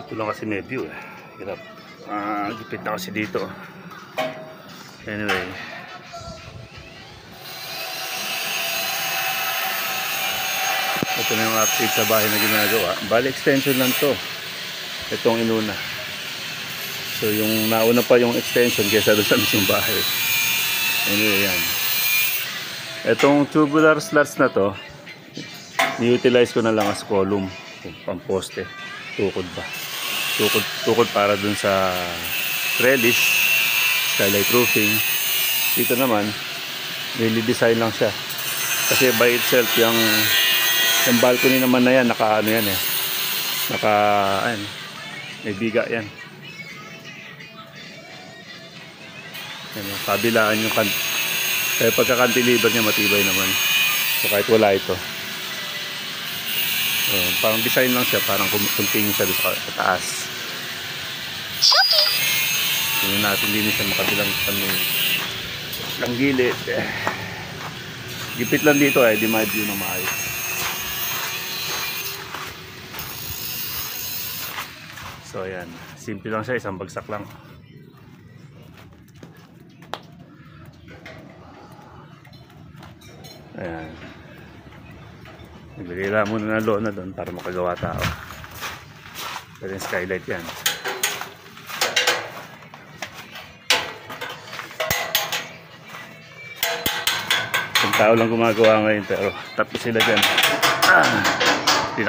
Ito lang kasi may view eh. Hirap. Gipit na kasi dito. Anyway. Ito na yung update sa bahay na ginagawa. Bali extension lang to. Itong inuna. So yung nauna pa yung extension kaysa doon sa mismong bahay. Anyway yan. Itong tubular slats na to, ni-utilize ko na lang as column. Pamposte. Tukod ba. Tukod para dun sa trellis, skylight roofing. Dito naman, really design lang siya. Kasi by itself, yung balcony naman na yan, naka ano yan eh. Ayan, may biga yan. Yan, kabilaan yung kaya pagka-cantilever niya matibay naman. So kahit wala ito. Parang design lang siya, parang continue siya sa taas. Tingnan natin din siya makabilang ng gilid. Gipit lang dito eh, di ma-view na maayos. So ayan, simple lang siya, isang bagsak lang. Ayan. Naglagay lang muna ng lona doon para makagawa tao. Pero yung skylight yan. Isang tao lang gumagawa ngayon pero tapos sila dyan. Hindi